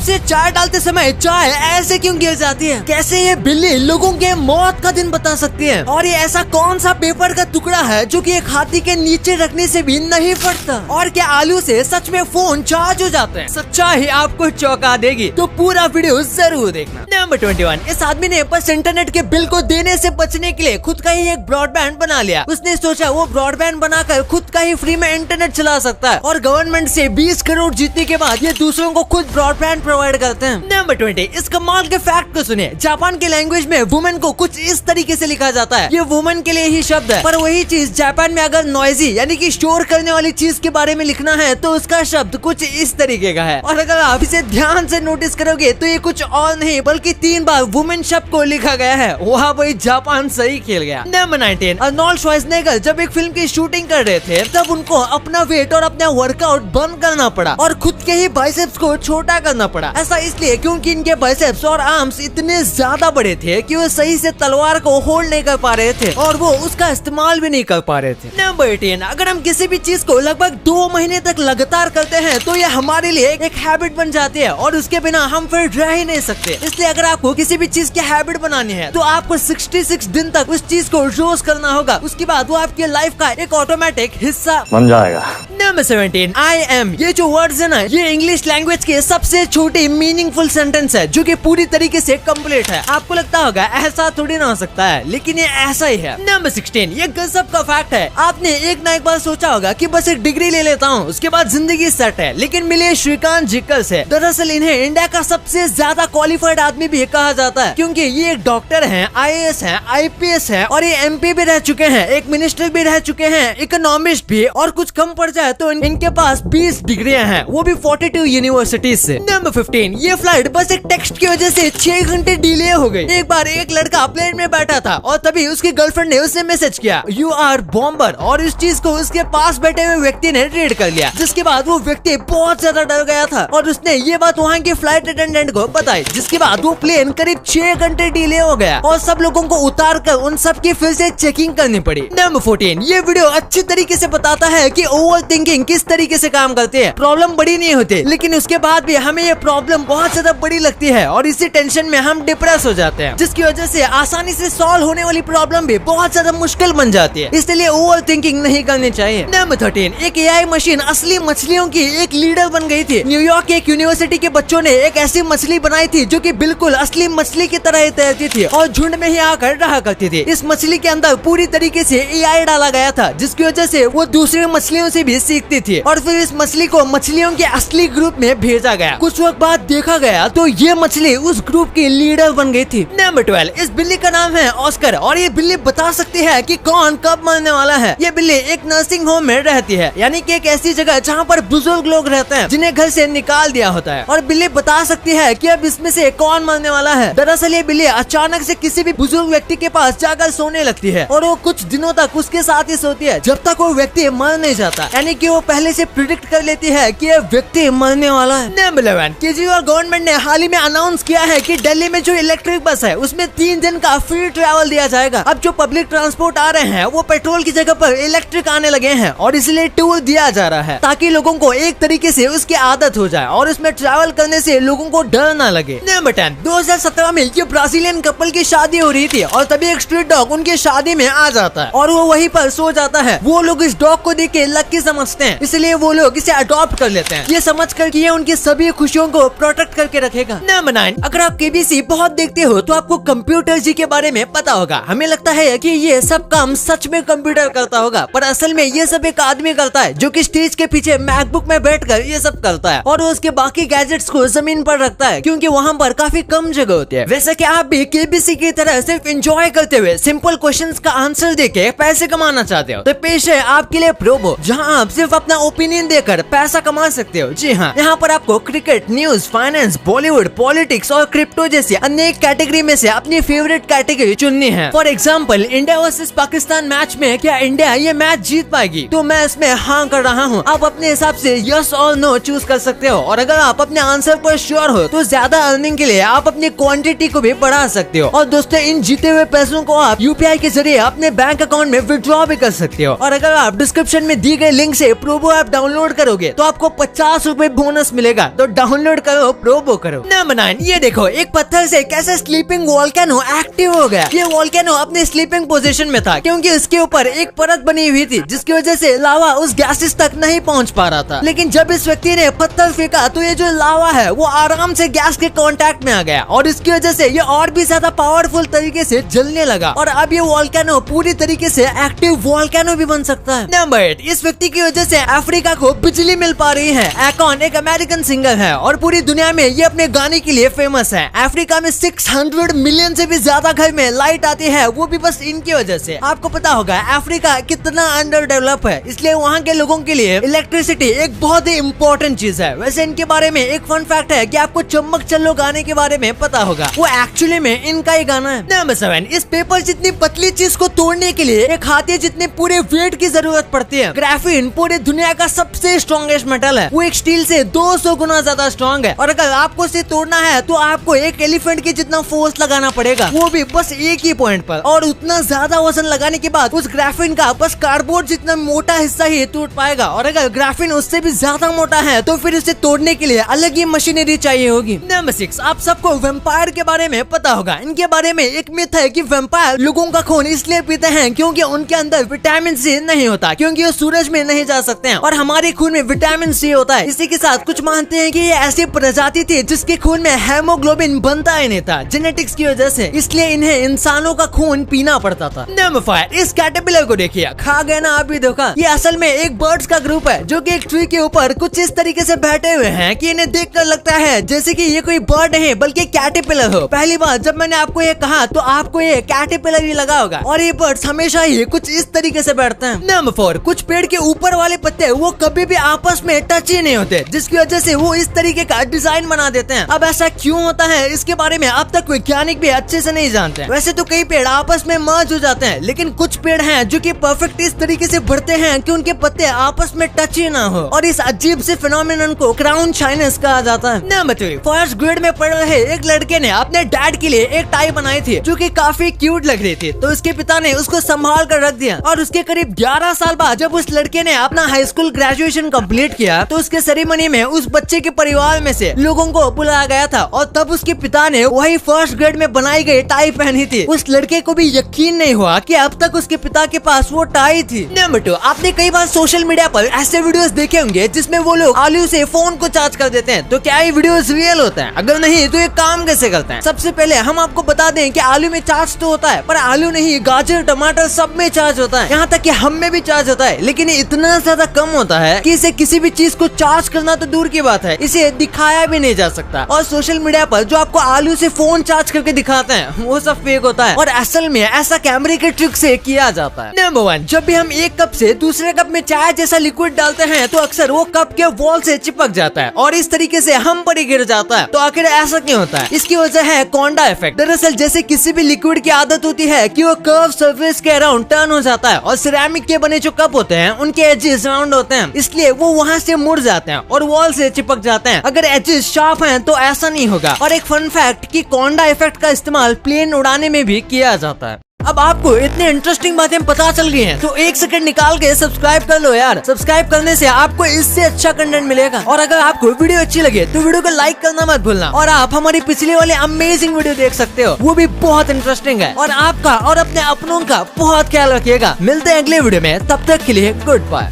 से चाय डालते समय चाय ऐसे क्यों गिर जाती है? कैसे ये बिल्ली लोगों के मौत का दिन बता सकती है? और ये ऐसा कौन सा पेपर का टुकड़ा है जो कि एक हाथी के नीचे रखने से भी नहीं फटता? और क्या आलू से सच में फोन चार्ज हो जाते हैं? सच्चाई आपको चौंका देगी, तो पूरा वीडियो जरूर देखना। नंबर 21, इस आदमी ने बस इंटरनेट के बिल को देने से बचने के लिए खुद का ही एक ब्रॉडबैंड बना लिया। उसने सोचा वो ब्रॉडबैंड बनाकर खुद का ही फ्री में इंटरनेट चला सकता है और गवर्नमेंट से 20 करोड़ जीतने के बाद ये दूसरों को खुद ब्रॉडबैंड प्रोवाइड करते हैं। नंबर 20, इस कमाल के फैक्ट को सुनिए। जापान की लैंग्वेज में वुमेन को कुछ इस तरीके से लिखा जाता है। ये वुमेन के लिए ही शब्द है, पर वही चीज जापान में अगर नॉइजी यानी कि शोर करने वाली चीज के बारे में लिखना है तो उसका शब्द कुछ इस तरीके का है। और अगर आप इसे ध्यान से नोटिस करोगे तो ये कुछ और नहीं बल्कि 3 बार वुमेन शब्द को लिखा गया है। वहाँ भाई जापान सही खेल गया। नंबर 19, अर्नोल्ड श्वार्ज़नेगर जब एक फिल्म की शूटिंग कर रहे थे तब उनको अपना वेट और अपना वर्कआउट बंद करना पड़ा और खुद के ही बाइसेप्स को छोटा करना पड़ा। ऐसा इसलिए क्योंकि इनके बाइसेप्स और आर्म्स इतने ज्यादा बड़े थे कि वो सही से तलवार को होल्ड नहीं कर पा रहे थे और वो उसका इस्तेमाल भी नहीं कर पा रहे थे। नंबर 18, अगर हम किसी भी चीज को लगभग 2 महीने तक लगातार करते हैं तो ये हमारे लिए एक हैबिट बन जाती है और उसके बिना हम फिर रह ही नहीं सकते। इसलिए अगर आपको किसी भी चीज की हैबिट बनानी है तो आपको 66 दिन तक उस चीज को रोज करना होगा। उसके बाद वो आपकी लाइफ का एक ऑटोमेटिक हिस्सा बन जाएगा। नंबर 17, आई एम, ये जो वर्ड्स है ना, ये इंग्लिश लैंग्वेज के सबसे छोटी मीनिंगफुल सेंटेंस है जो कि पूरी तरीके से कंप्लीट है। आपको लगता होगा ऐसा थोड़ी ना हो सकता है, लेकिन ये ऐसा ही है। नंबर 16, ये गजब का फैक्ट है। आपने एक ना एक बार सोचा होगा कि बस एक डिग्री ले लेता हूँ उसके बाद जिंदगी सेट है, लेकिन मिले श्रीकांत जिक्कल से। दरअसल इन्हें इंडिया का सबसे ज्यादा क्वालिफाइड आदमी भी कहा जाता है क्योंकि ये एक डॉक्टर हैं, IAS हैं, IPS हैं और ये MP भी रह चुके हैं, एक मिनिस्टर भी रह चुके हैं, इकोनॉमिस्ट भी, और कुछ कम पड़ जाए तो इनके पास 20 डिग्रियां हैं, वो भी 42 यूनिवर्सिटीज से। नंबर 15, ये फ्लाइट बस एक टेक्स्ट की वजह से 6 घंटे डिले हो गई। एक बार एक लड़का प्लेन में बैठा था और तभी उसकी गर्लफ्रेंड ने उसे मैसेज किया यू आर बॉम्बर, और इस चीज को उसके पास बैठे हुए व्यक्ति ने रीड कर लिया, जिसके बाद वो व्यक्ति बहुत ज्यादा डर गया था और उसने ये बात वहाँ के फ्लाइट अटेंडेंट को बताई, जिसके बाद वो प्लेन करीब 6 घंटे डिले हो गया और सब लोगों को उतार कर उन सब की फिर से चेकिंग करनी पड़ी। नंबर 14, ये वीडियो अच्छी तरीके से बताता है कि ओवर थिंकिंग किस तरीके से काम करती है। प्रॉब्लम बड़ी नहीं होती लेकिन उसके बाद भी हमें ये प्रॉब्लम बहुत ज्यादा बड़ी लगती है और इसी टेंशन में हम डिप्रेस हो जाते हैं, जिसकी वजह से आसानी से सॉल्व होने वाली प्रॉब्लम भी बहुत ज्यादा मुश्किल बन जाती है। इसलिए ओवर थिंकिंग नहीं करनी चाहिए। नंबर 13, एक AI मशीन असली मछलियों की एक लीडर बन गई थी। न्यूयॉर्क के एक यूनिवर्सिटी के बच्चों ने एक ऐसी मछली बनाई थी जो कि बिल्कुल असली मछली की तरह ही तैरती थी और झुंड में ही आकर रहा करती थी। इस मछली के अंदर पूरी तरीके से AI डाला गया था, जिसकी वजह से वो दूसरे मछलियों से भी सीखती थी और फिर इस मछली को मछलियों के असली ग्रुप में भेजा गया। कुछ वक्त बाद देखा गया तो ये मछली उस ग्रुप की लीडर बन गई थी। नंबर 12, इस बिल्ली का नाम है ऑस्कर और ये बिल्ली बता सकती है कि कौन कब मरने वाला है। ये बिल्ली एक नर्सिंग होम में रहती है, यानी कि एक ऐसी जगह जहाँ पर बुजुर्ग लोग रहते हैं जिन्हें घर से निकाल दिया होता है, और बिल्ली बता सकती है कि अब इसमें से कौन मरने वाला है। दरअसल ये बिल्ली अचानक से किसी भी बुजुर्ग व्यक्ति के पास जाकर सोने लगती है और वो कुछ दिनों तक उसके साथ ही सोती है जब तक वो व्यक्ति मर नहीं जाता, यानी कि वो पहले से प्रिडिक्ट कर लेती है कि ये व्यक्ति मरने वाला है। नंबर 11, केजरीवाल गवर्नमेंट ने हाल ही में अनाउंस किया है कि दिल्ली में जो इलेक्ट्रिक बस है उसमें 3 दिन का फ्री ट्रैवल दिया जाएगा। अब जो पब्लिक ट्रांसपोर्ट आ रहे हैं वो पेट्रोल की जगह पर इलेक्ट्रिक आने लगे हैं और इसलिए टूर दिया जा रहा है ताकि लोगों को एक तरीके से उसकी आदत हो जाए और उसमें ट्रैवल करने से लोगों को डर ना लगे। नंबर 10, 2017 में ये ब्राजीलियन कपल की शादी हो रही थी और तभी एक स्ट्रीट डॉग उनकी शादी में आ जाता है और वो वहीं पर सो जाता है। वो लोग इस डॉग को देख के लकी समझते हैं, इसलिए वो लोग इसे अडॉप्ट कर लेते हैं, ये समझ कर कि ये उनकी सभी खुशियों को प्रोटेक्ट करके रखेगा। नंबर 9, अगर आप KBC बहुत देखते हो तो आपको कंप्यूटर जी के बारे में पता होगा। हमें लगता है कि ये सब काम सच में कंप्यूटर करता होगा, पर असल में ये सब एक आदमी करता है जो कि स्टेज के पीछे मैकबुक में बैठकर ये सब करता है और उसके बाकी गैजेट्स को जमीन पर रखता है क्योंकि वहाँ पर काफी कम जगह होती है। वैसे कि आप भी KBC की तरह सिर्फ एंजॉय करते हुए सिंपल क्वेश्चंस का आंसर देके पैसे कमाना चाहते हो तो पेश है आपके लिए प्रोबो, जहां आप सिर्फ अपना ओपिनियन देकर पैसा कमा सकते हो। जी हाँ, यहाँ पर आपको cricket, news, finance, Bollywood, politics और क्रिप्टो जैसी अनेक कैटेगरी में से अपनी फेवरेट कैटेगरी चुननी है। For example, India versus Pakistan match में क्या इंडिया ये मैच जीत पाएगी? तो मैं इसमें हाँ कर रहा हूँ। आप अपने हिसाब से यस और नो चूज कर सकते हो और अगर आप अपने आंसर पर श्योर हो तो ज्यादा अर्निंग के लिए आप अपनी क्वांटिटी को भी बढ़ा सकते हो। और दोस्तों, इन जीते हुए पैसों को आप UPI के जरिए अपने बैंक अकाउंट में विड्रॉ भी कर सकते हो। और अगर आप डिस्क्रिप्शन में दी गई लिंक से से प्रोबो ऐप डाउनलोड करोगे तो आपको 50 रुपए बोनस मिलेगा। तो डाउनलोड करो, प्रोबो करो। नंबर 9, ये देखो एक पत्थर से कैसे स्लीपिंग वोल्केनो एक्टिव हो गया। ये वोल्केनो अपने स्लीपिंग पोजीशन में था क्योंकि उसके ऊपर एक परत बनी हुई थी जिसकी वजह से लावा उस गैसेस तक नहीं पहुंच पा रहा था। लेकिन जब इस व्यक्ति ने पत्थर फेंका तो ये जो लावा है वो आराम से गैस के कांटेक्ट में आ गया और इसकी वजह से ये और भी ज्यादा पावरफुल तरीके से जलने लगा और अब ये वोल्केनो पूरी तरीके से एक्टिव वोल्केनो भी बन सकता है। नंबर 8, इस व्यक्ति की वजह से अफ्रीका को बिजली मिल पा रही है। एकॉन एक अमेरिकन सिंगर है और पूरी दुनिया में ये अपने गाने के लिए फेमस है। अफ्रीका में 600 मिलियन से भी ज्यादा घर में लाइट आती है, वो भी बस इनकी वजह से। आपको पता होगा अफ्रीका कितना अंडर डेवलप है, इसलिए वहाँ के लोगों के लिए इलेक्ट्रिसिटी एक बहुत ही इम्पोर्टेंट चीज है। वैसे इनके बारे में एक फन फैक्ट है कि आपको चम्मक चलो गाने के बारे में पता होगा, वो एक्चुअली में इनका ही गाना है। नंबर 7, इस पेपर जितनी पतली चीज को तोड़ने के लिए एक हाथी जितने पूरे वेट की जरूरत पड़ती है। ग्राफीन पूरी दुनिया का सबसे स्ट्रॉन्गेस्ट मेटल है, वो एक स्टील से 200 गुना ज्यादा स्ट्रॉन्ग है और अगर आपको इसे तोड़ना है तो आपको एक एलिफेंट की जितना फोर्स लगाना पड़ेगा, वो भी बस एक ही पॉइंट पर। और उतना ज्यादा वजन लगाने के बाद उस ग्राफीन का बस कार्डबोर्ड जितना मोटा हिस्सा ही टूट पाएगा और अगर ग्राफीन उससे भी ज्यादा मोटा है तो फिर उसे तोड़ने के लिए अलग ही मशीनरी चाहिए होगी। नंबर 6, आप सबको वैम्पायर के बारे में पता होगा। इनके बारे में एक मिथ है कि वैम्पायर लोगों का खून इसलिए पीते हैं क्योंकि उनके अंदर विटामिन सी नहीं होता, क्योंकि वो सूरज में नहीं जा सकते हैं और हमारे खून में विटामिन सी होता है। इसी के साथ कुछ मानते हैं कि ये ऐसी प्रजाति थी जिसके खून में हेमोग्लोबिन बनता ही नहीं था जेनेटिक्स की वजह से, इसलिए इन्हें इंसानों का खून पीना पड़ता था। नंबर 5, इस कैटरपिलर को देखिए, खा गए ना आप भी धोखा। ये असल में एक बर्ड्स का ग्रुप है जो कि एक ट्री के ऊपर कुछ इस तरीके से बैठे हुए हैं कि इन्हें देखकर लगता है जैसे कि ये कोई बर्ड नहीं बल्कि कैटरपिलर हो। पहली बार जब मैंने आपको ये कहा तो आपको ये कैटरपिलर ही लगा होगा और ये बर्ड्स हमेशा ही कुछ इस तरीके से बैठते हैं। नंबर 4, कुछ पेड़ के ऊपर वाले पत्ते वो कभी भी आपस में टच ही नहीं होते, जिसकी वजह से वो इस तरीके का डिजाइन बना देते हैं। अब ऐसा क्यों होता है इसके बारे में अब तक वैज्ञानिक भी अच्छे से नहीं जानते। वैसे तो कई पेड़ आपस में मर्ज हो जाते हैं, लेकिन कुछ पेड़ हैं जो कि परफेक्ट इस तरीके से बढ़ते हैं कि उनके पत्ते आपस में टच ही ना हो और इस अजीब से फिनोमिनन को क्राउन शाइनेस कहा जाता है। नंबर 3, फर्स्ट ग्रेड में पढ़ रहे एक लड़के ने अपने डैड के लिए एक टाई बनाई थी जो कि काफी क्यूट लग रही थी, तो उसके पिता ने उसको संभाल कर रख दिया और उसके करीब 11 साल बाद जब उस लड़के ने अपना हाई स्कूल ग्रेजुएशन कंप्लीट किया तो उसके सेरेमनी में उस बच्चे के परिवार में से लोगों को बुलाया गया था और तब उसके पिता ने वही फर्स्ट ग्रेड में बनाई गई टाई पहनी थी। उस लड़के को भी यकीन नहीं हुआ कि अब तक उसके पिता के पास वो टाई थी। नंबर 2, आपने कई बार सोशल मीडिया पर ऐसे वीडियोस देखे होंगे जिसमें वो लोग आलू से फोन को चार्ज कर देते हैं, तो क्या ये वीडियोस रियल होते हैं? अगर नहीं तो ये काम कैसे करते हैं? सबसे पहले हम आपको बता दें कि आलू में चार्ज तो होता है पर आलू नहीं, गाजर टमाटर सब में चार्ज होता है, यहाँ तक कि हम में भी चार्ज होता है, लेकिन इतना ज्यादा कम होता है कि इसे किसी भी चीज को चार्ज करना तो दूर की बात है, इसे दिखाया भी नहीं जा सकता। और सोशल मीडिया पर जो आपको आलू से फोन चार्ज करके दिखाते हैं वो सब फेक होता है और असल में ऐसा कैमरे के ट्रिक से किया जाता है। नंबर 1, जब भी हम एक कप से दूसरे कप में चाय जैसा लिक्विड डालते हैं तो अक्सर वो कप के वॉल से चिपक जाता है और इस तरीके से हम पर ही गिर जाता है। तो आखिर ऐसा क्यों होता है? इसकी वजह है कोंडा इफेक्ट। दरअसल जैसे किसी भी लिक्विड की आदत होती है कि वो कर्व सरफेस के अराउंड टर्न हो जाता है और सिरेमिक के बने जो कप होते हैं उनके एजेस राउंड होते हैं, इसलिए वो वहाँ से मुड़ जाते हैं और वॉल से चिपक जाते हैं। अगर एजेस शार्प हैं तो ऐसा नहीं होगा। और एक फन फैक्ट कि कोंडा इफेक्ट का इस्तेमाल प्लेन उड़ाने में भी किया जाता है। अब आपको इतनी इंटरेस्टिंग बातें पता चल गई हैं, तो एक सेकंड निकाल के सब्सक्राइब कर लो यार। सब्सक्राइब करने से आपको इससे अच्छा कंटेंट मिलेगा और अगर आपको वीडियो अच्छी लगे तो वीडियो को लाइक करना मत भूलना और आप हमारी पिछले वाले अमेजिंग वीडियो देख सकते हो, वो भी बहुत इंटरेस्टिंग है। और आपका और अपने अपनों का बहुत ख्याल रखिएगा। मिलते हैं अगले वीडियो में, तब तक के लिए गुड बाय।